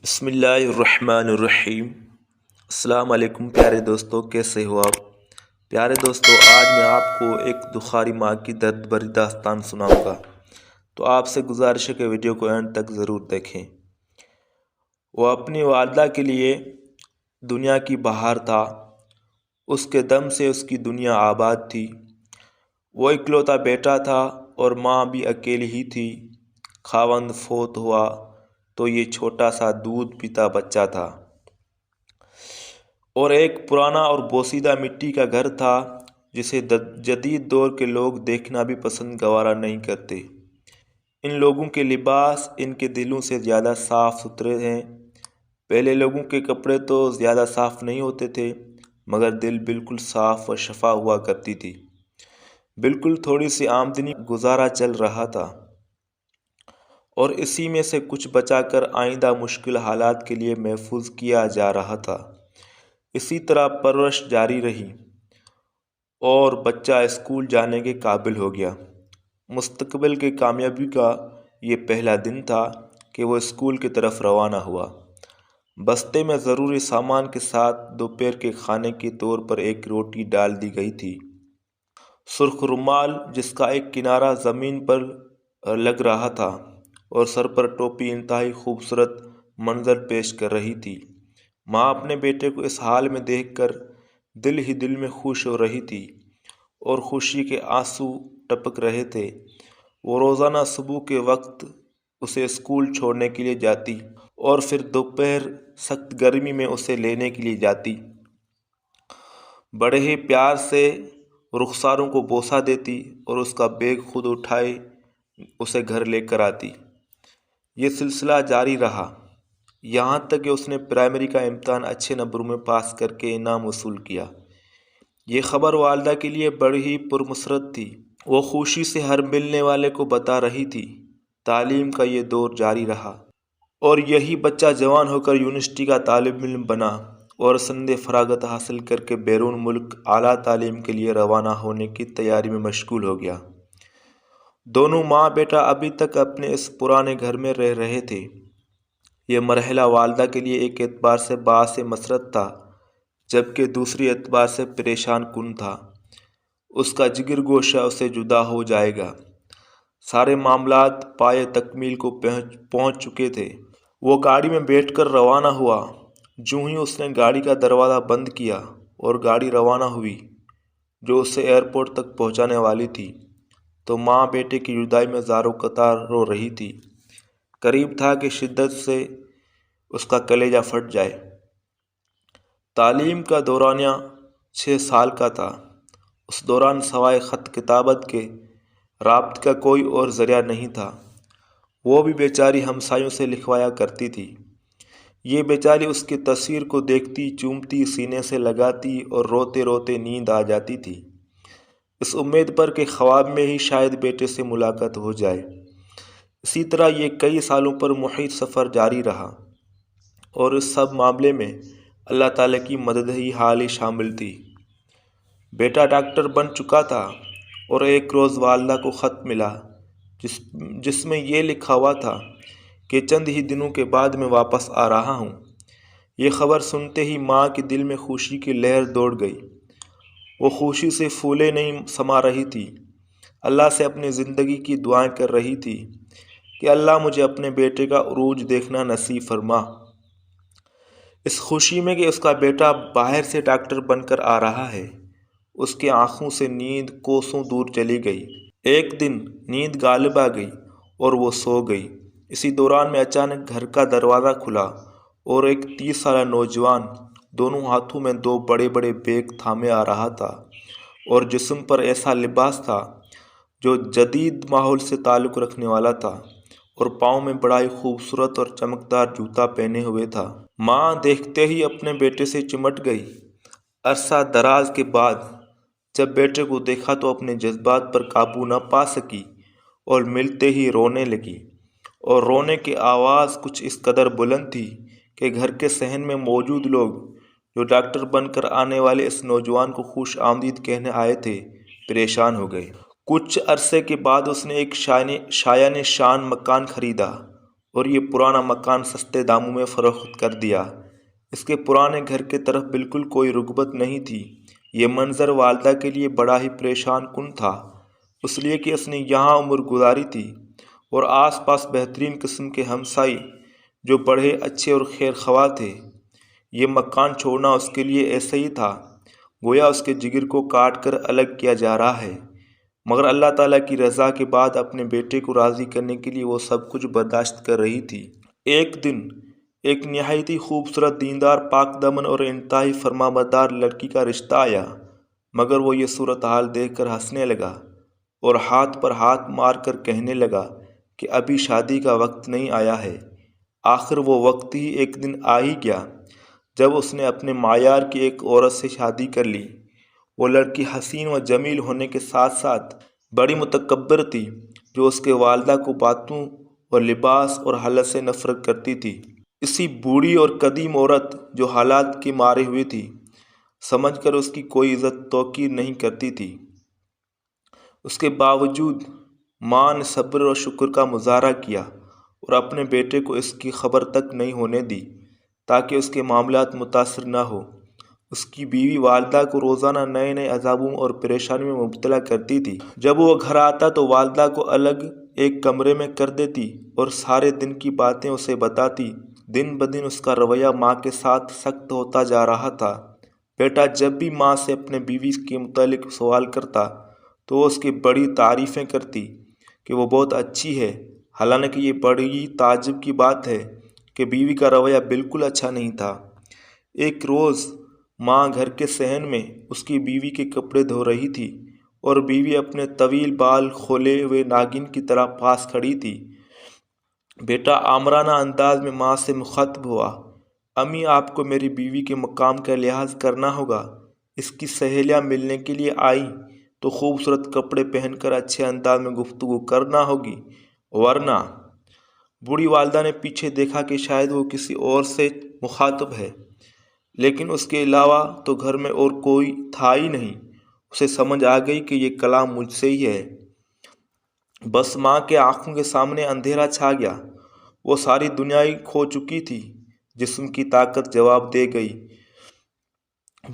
بسم اللہ الرحمن الرحیم۔ السلام علیکم پیارے دوستو، کیسے ہو آپ؟ پیارے دوستو، آج میں آپ کو ایک دکھاری ماں کی درد بھری داستان سناؤں گا، تو آپ سے گزارش ہے کہ ویڈیو کو اینڈ تک ضرور دیکھیں۔ وہ اپنی والدہ کے لیے دنیا کی بہار تھا، اس کے دم سے اس کی دنیا آباد تھی۔ وہ اکلوتا بیٹا تھا اور ماں بھی اکیلی ہی تھی۔ خاوند فوت ہوا تو یہ چھوٹا سا دودھ پیتا بچہ تھا، اور ایک پرانا اور بوسیدہ مٹی کا گھر تھا جسے جدید دور کے لوگ دیکھنا بھی پسند گوارا نہیں کرتے۔ ان لوگوں کے لباس ان کے دلوں سے زیادہ صاف ستھرے ہیں۔ پہلے لوگوں کے کپڑے تو زیادہ صاف نہیں ہوتے تھے، مگر دل بالکل صاف و شفا ہوا کرتی تھی۔ بالکل تھوڑی سی آمدنی گزارا چل رہا تھا، اور اسی میں سے کچھ بچا کر آئندہ مشکل حالات کے لیے محفوظ کیا جا رہا تھا۔ اسی طرح پرورش جاری رہی اور بچہ اسکول جانے کے قابل ہو گیا۔ مستقبل کی کامیابی کا یہ پہلا دن تھا کہ وہ اسکول کی طرف روانہ ہوا۔ بستے میں ضروری سامان کے ساتھ دوپہر کے کھانے کے طور پر ایک روٹی ڈال دی گئی تھی۔ سرخ رومال جس کا ایک کنارہ زمین پر لگ رہا تھا، اور سر پر ٹوپی انتہائی خوبصورت منظر پیش کر رہی تھی۔ ماں اپنے بیٹے کو اس حال میں دیکھ کر دل ہی دل میں خوش ہو رہی تھی، اور خوشی کے آنسو ٹپک رہے تھے۔ وہ روزانہ صبح کے وقت اسے اسکول چھوڑنے کے لیے جاتی، اور پھر دوپہر سخت گرمی میں اسے لینے کے لیے جاتی۔ بڑے ہی پیار سے رخساروں کو بوسہ دیتی اور اس کا بیگ خود اٹھائے اسے گھر لے کر آتی۔ یہ سلسلہ جاری رہا، یہاں تک کہ اس نے پرائمری کا امتحان اچھے نمبروں میں پاس کر کے انعام وصول کیا۔ یہ خبر والدہ کے لیے بڑی ہی پرمسرت تھی۔ وہ خوشی سے ہر ملنے والے کو بتا رہی تھی۔ تعلیم کا یہ دور جاری رہا، اور یہی بچہ جوان ہو کر یونیورسٹی کا طالب علم بنا اور سند فراغت حاصل کر کے بیرون ملک اعلیٰ تعلیم کے لیے روانہ ہونے کی تیاری میں مشغول ہو گیا۔ دونوں ماں بیٹا ابھی تک اپنے اس پرانے گھر میں رہ رہے تھے۔ یہ مرحلہ والدہ کے لیے ایک اعتبار سے باعث مسرت تھا، جبکہ دوسری اعتبار سے پریشان کن تھا۔ اس کا جگر گوشہ اسے جدا ہو جائے گا۔ سارے معاملات پائے تکمیل کو پہنچ چکے تھے۔ وہ گاڑی میں بیٹھ کر روانہ ہوا۔ جوں ہی اس نے گاڑی کا دروازہ بند کیا اور گاڑی روانہ ہوئی جو اسے ایئرپورٹ تک پہنچانے والی تھی، تو ماں بیٹے کی جدائی میں زاروں قطار رو رہی تھی۔ قریب تھا کہ شدت سے اس کا کلیجہ پھٹ جائے۔ تعلیم کا دورانیہ 6 سال کا تھا۔ اس دوران سوائے خط کتابت کے رابطے کا کوئی اور ذریعہ نہیں تھا۔ وہ بھی بیچاری ہمسایوں سے لکھوایا کرتی تھی۔ یہ بیچاری اس کی تصویر کو دیکھتی، چومتی، سینے سے لگاتی اور روتے روتے نیند آ جاتی تھی، اس امید پر کہ خواب میں ہی شاید بیٹے سے ملاقات ہو جائے۔ اسی طرح یہ کئی سالوں پر محیط سفر جاری رہا، اور اس سب معاملے میں اللہ تعالیٰ کی مدد ہی حال ہی شامل تھی۔ بیٹا ڈاکٹر بن چکا تھا، اور ایک روز والدہ کو خط ملا جس میں یہ لکھا ہوا تھا کہ چند ہی دنوں کے بعد میں واپس آ رہا ہوں۔ یہ خبر سنتے ہی ماں کے دل میں خوشی کی لہر دوڑ گئی۔ وہ خوشی سے پھولے نہیں سما رہی تھی، اللہ سے اپنی زندگی کی دعائیں کر رہی تھی کہ اللہ مجھے اپنے بیٹے کا عروج دیکھنا نصیب فرما۔ اس خوشی میں کہ اس کا بیٹا باہر سے ڈاکٹر بن کر آ رہا ہے، اس کی آنکھوں سے نیند کوسوں دور چلی گئی۔ ایک دن نیند غالب آ گئی اور وہ سو گئی۔ اسی دوران میں اچانک گھر کا دروازہ کھلا اور ایک 30 سالہ نوجوان دونوں ہاتھوں میں 2 بڑے بڑے بیگ تھامے آ رہا تھا، اور جسم پر ایسا لباس تھا جو جدید ماحول سے تعلق رکھنے والا تھا، اور پاؤں میں بڑا ہی خوبصورت اور چمکدار جوتا پہنے ہوئے تھا۔ ماں دیکھتے ہی اپنے بیٹے سے چمٹ گئی۔ عرصہ دراز کے بعد جب بیٹے کو دیکھا تو اپنے جذبات پر قابو نہ پا سکی اور ملتے ہی رونے لگی، اور رونے کی آواز کچھ اس قدر بلند تھی کہ گھر کے صحن میں موجود لوگ جو ڈاکٹر بن کر آنے والے اس نوجوان کو خوش آمدید کہنے آئے تھے پریشان ہو گئے۔ کچھ عرصے کے بعد اس نے ایک شایان شان مکان خریدا اور یہ پرانا مکان سستے داموں میں فروخت کر دیا۔ اس کے پرانے گھر کی طرف بالکل کوئی رغبت نہیں تھی۔ یہ منظر والدہ کے لیے بڑا ہی پریشان کن تھا، اس لیے کہ اس نے یہاں عمر گزاری تھی اور آس پاس بہترین قسم کے ہمسائے جو بڑے اچھے اور خیر خواہ تھے۔ یہ مکان چھوڑنا اس کے لیے ایسا ہی تھا گویا اس کے جگر کو کاٹ کر الگ کیا جا رہا ہے، مگر اللہ تعالیٰ کی رضا کے بعد اپنے بیٹے کو راضی کرنے کے لیے وہ سب کچھ برداشت کر رہی تھی۔ ایک دن ایک نہایت ہی خوبصورت، دیندار، پاک دامن اور انتہائی فرمانبردار لڑکی کا رشتہ آیا، مگر وہ یہ صورتحال دیکھ کر ہنسنے لگا اور ہاتھ پر ہاتھ مار کر کہنے لگا کہ ابھی شادی کا وقت نہیں آیا ہے۔ آخر وہ وقت ہی ایک دن آ ہی گیا جب اس نے اپنے معیار کی ایک عورت سے شادی کر لی۔ وہ لڑکی حسین و جمیل ہونے کے ساتھ ساتھ بڑی متکبر تھی، جو اس کے والدہ کو باتوں اور لباس اور حالت سے نفرت کرتی تھی۔ اسی بوڑھی اور قدیم عورت جو حالات کی ماری ہوئی تھی، سمجھ کر اس کی کوئی عزت توقیر نہیں کرتی تھی، اس کے باوجود ماں نے صبر اور شکر کا مظاہرہ کیا اور اپنے بیٹے کو اس کی خبر تک نہیں ہونے دی تاکہ اس کے معاملات متاثر نہ ہو۔ اس کی بیوی والدہ کو روزانہ نئے نئے عذابوں اور پریشانی میں مبتلا کرتی تھی۔ جب وہ گھر آتا تو والدہ کو الگ ایک کمرے میں کر دیتی اور سارے دن کی باتیں اسے بتاتی۔ دن بدن اس کا رویہ ماں کے ساتھ سخت ہوتا جا رہا تھا۔ بیٹا جب بھی ماں سے اپنے بیوی کے متعلق سوال کرتا تو وہ اس کی بڑی تعریفیں کرتی کہ وہ بہت اچھی ہے، حالانکہ یہ بڑی تعجب کی بات ہے کہ بیوی کا رویہ بالکل اچھا نہیں تھا۔ ایک روز ماں گھر کے صحن میں اس کی بیوی کے کپڑے دھو رہی تھی اور بیوی اپنے طویل بال کھولے ہوئے ناگن کی طرح پاس کھڑی تھی۔ بیٹا آمرانہ انداز میں ماں سے مخاطب ہوا، امی آپ کو میری بیوی کے مقام کا لحاظ کرنا ہوگا۔ اس کی سہیلیاں ملنے کے لیے آئیں تو خوبصورت کپڑے پہن کر اچھے انداز میں گفتگو کرنا ہوگی، ورنہ۔ بوڑھی والدہ نے پیچھے دیکھا کہ شاید وہ کسی اور سے مخاطب ہے، لیکن اس کے علاوہ تو گھر میں اور کوئی تھا ہی نہیں۔ اسے سمجھ آ گئی کہ یہ کلام مجھ سے ہی ہے۔ بس ماں کے آنکھوں کے سامنے اندھیرا چھا گیا۔ وہ ساری دنیا ہی کھو چکی تھی۔ جسم کی طاقت جواب دے گئی۔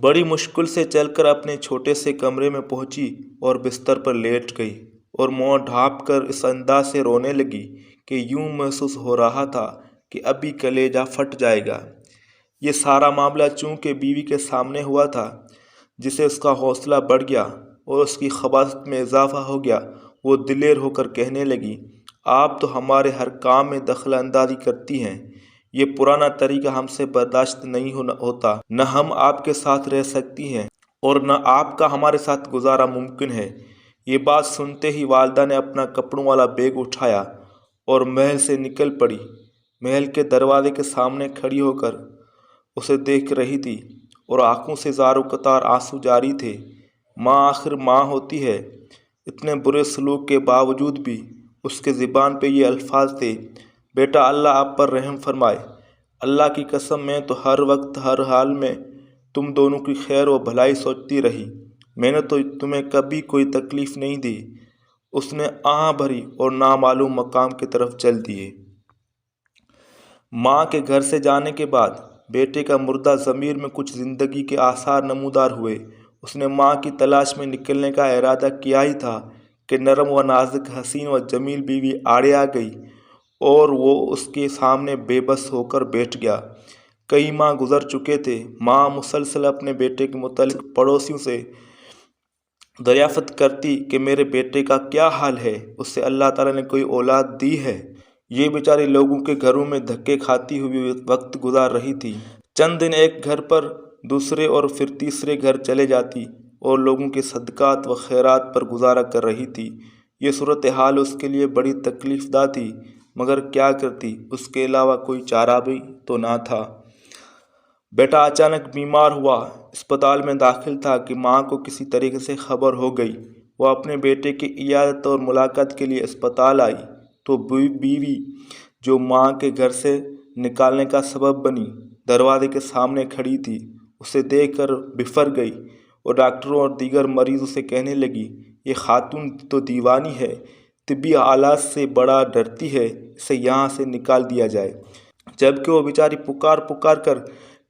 بڑی مشکل سے چل کر اپنے چھوٹے سے کمرے میں پہنچی اور بستر پر لیٹ گئی اور منہ ڈھانپ کر اس انداز سے رونے لگی کہ یوں محسوس ہو رہا تھا کہ ابھی کلیجہ پھٹ جائے گا۔ یہ سارا معاملہ چونکہ بیوی کے سامنے ہوا تھا، جسے اس کا حوصلہ بڑھ گیا اور اس کی خباثت میں اضافہ ہو گیا۔ وہ دلیر ہو کر کہنے لگی، آپ تو ہمارے ہر کام میں دخل اندازی کرتی ہیں، یہ پرانا طریقہ ہم سے برداشت نہیں ہوتا۔ نہ ہم آپ کے ساتھ رہ سکتی ہیں اور نہ آپ کا ہمارے ساتھ گزارا ممکن ہے۔ یہ بات سنتے ہی والدہ نے اپنا کپڑوں والا بیگ اٹھایا اور محل سے نکل پڑی۔ محل کے دروازے کے سامنے کھڑی ہو کر اسے دیکھ رہی تھی اور آنکھوں سے زار و قطار آنسو جاری تھے۔ ماں آخر ماں ہوتی ہے۔ اتنے برے سلوک کے باوجود بھی اس کے زبان پہ یہ الفاظ تھے، بیٹا اللہ آپ پر رحم فرمائے، اللہ کی قسم میں تو ہر وقت ہر حال میں تم دونوں کی خیر و بھلائی سوچتی رہی، میں نے تو تمہیں کبھی کوئی تکلیف نہیں دی۔ اس نے آہ بھری اور نامعلوم مقام کی طرف چل دیے۔ ماں کے گھر سے جانے کے بعد بیٹے کا مردہ ضمیر میں کچھ زندگی کے آثار نمودار ہوئے۔ اس نے ماں کی تلاش میں نکلنے کا ارادہ کیا ہی تھا کہ نرم و نازک، حسین و جمیل بیوی آڑے آ گئی اور وہ اس کے سامنے بے بس ہو کر بیٹھ گیا۔ کئی ماہ گزر چکے تھے۔ ماں مسلسل اپنے بیٹے کے متعلق پڑوسیوں سے دریافت کرتی کہ میرے بیٹے کا کیا حال ہے، اس سے اللہ تعالیٰ نے کوئی اولاد دی ہے؟ یہ بیچاری لوگوں کے گھروں میں دھکے کھاتی ہوئی وقت گزار رہی تھی۔ چند دن ایک گھر پر، دوسرے اور پھر تیسرے گھر چلے جاتی اور لوگوں کے صدقات و خیرات پر گزارا کر رہی تھی۔ یہ صورتحال اس کے لیے بڑی تکلیف دہ تھی، مگر کیا کرتی، اس کے علاوہ کوئی چارہ بھی تو نہ تھا۔ بیٹا اچانک بیمار ہوا، اسپتال میں داخل تھا کہ ماں کو کسی طریقے سے خبر ہو گئی۔ وہ اپنے بیٹے کی عیادت اور ملاقات کے لیے اسپتال آئی تو بیوی جو ماں کے گھر سے نکالنے کا سبب بنی، دروازے کے سامنے کھڑی تھی۔ اسے دیکھ کر بفر گئی اور ڈاکٹروں اور دیگر مریضوں سے کہنے لگی، یہ خاتون تو دیوانی ہے، طبی حالات سے بڑا ڈرتی ہے، اسے یہاں سے نکال دیا جائے۔ جبکہ وہ بیچاری پکار پکار کر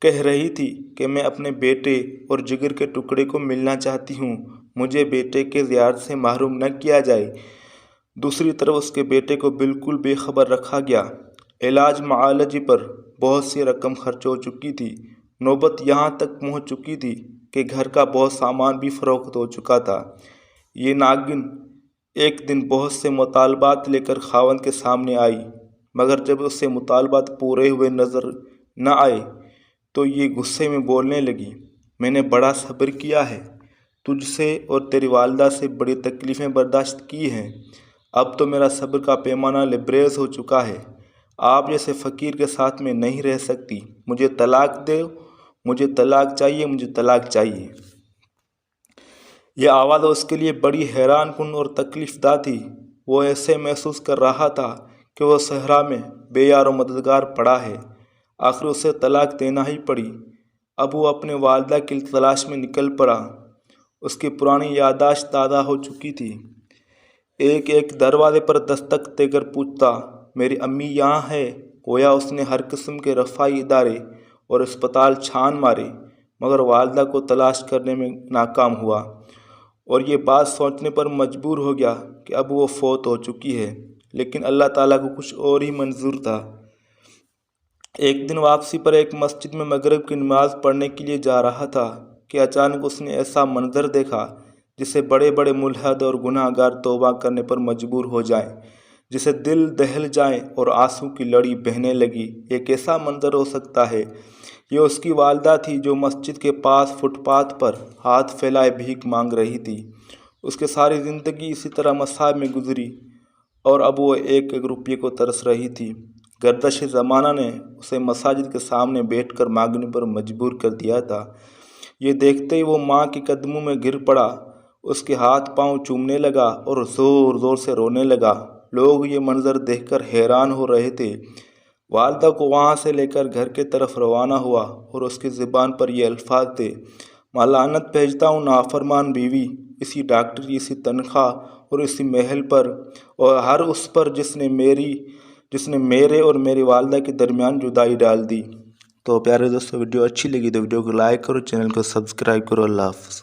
کہہ رہی تھی کہ میں اپنے بیٹے اور جگر کے ٹکڑے کو ملنا چاہتی ہوں، مجھے بیٹے کے زیارت سے محروم نہ کیا جائے۔ دوسری طرف اس کے بیٹے کو بالکل بے خبر رکھا گیا۔ علاج معالجے پر بہت سی رقم خرچ ہو چکی تھی۔ نوبت یہاں تک پہنچ چکی تھی کہ گھر کا بہت سامان بھی فروخت ہو چکا تھا۔ یہ ناگن ایک دن بہت سے مطالبات لے کر خاوند کے سامنے آئی، مگر جب اس سے مطالبات پورے ہوئے نظر نہ آئے تو یہ غصے میں بولنے لگی، میں نے بڑا صبر کیا ہے، تجھ سے اور تیری والدہ سے بڑی تکلیفیں برداشت کی ہیں، اب تو میرا صبر کا پیمانہ لبریز ہو چکا ہے، آپ جیسے فقیر کے ساتھ میں نہیں رہ سکتی، مجھے طلاق دو، مجھے طلاق چاہیے، مجھے طلاق چاہیے۔ یہ آواز اس کے لیے بڑی حیران کن اور تکلیف دہ تھی۔ وہ ایسے محسوس کر رہا تھا کہ وہ صحرا میں بے یار و مددگار پڑا ہے۔ آخر اسے طلاق دینا ہی پڑی۔ اب وہ اپنے والدہ کی تلاش میں نکل پڑا۔ اس کی پرانی یادداشت تازہ ہو چکی تھی۔ ایک ایک دروازے پر دستک دے کر پوچھتا، میری امی یہاں ہے؟ گویا اس نے ہر قسم کے رفاہی ادارے اور اسپتال چھان مارے، مگر والدہ کو تلاش کرنے میں ناکام ہوا، اور یہ بات سوچنے پر مجبور ہو گیا کہ اب وہ فوت ہو چکی ہے۔ لیکن اللہ تعالیٰ کو کچھ اور ہی منظور تھا۔ ایک دن واپسی پر ایک مسجد میں مغرب کی نماز پڑھنے کے لیے جا رہا تھا کہ اچانک اس نے ایسا منظر دیکھا جسے بڑے بڑے ملحد اور گناہ گار توبہ کرنے پر مجبور ہو جائیں، جسے دل دہل جائیں اور آنسو کی لڑی بہنے لگی۔ یہ کیسا منظر ہو سکتا ہے؟ یہ اس کی والدہ تھی جو مسجد کے پاس فٹ پاتھ پر ہاتھ پھیلائے بھیک مانگ رہی تھی۔ اس کی ساری زندگی اسی طرح مصائب میں گزری اور اب وہ ایک ایک روپیے کو ترس رہی تھی۔ گردش زمانہ نے اسے مساجد کے سامنے بیٹھ کر مانگنے پر مجبور کر دیا تھا۔ یہ دیکھتے ہی وہ ماں کے قدموں میں گر پڑا، اس کے ہاتھ پاؤں چومنے لگا اور زور زور سے رونے لگا۔ لوگ یہ منظر دیکھ کر حیران ہو رہے تھے۔ والدہ کو وہاں سے لے کر گھر کے طرف روانہ ہوا اور اس کی زبان پر یہ الفاظ تھے، ماں لعنت بھیجتا ہوں نافرمان بیوی، اسی ڈاکٹر کی اسی تنخواہ اور اسی محل پر، اور ہر اس پر جس نے میرے اور میری والدہ کے درمیان جدائی ڈال دی۔ تو پیارے دوستو، ویڈیو اچھی لگی تو ویڈیو کو لائک کرو، چینل کو سبسکرائب کرو۔ اللہ حافظ۔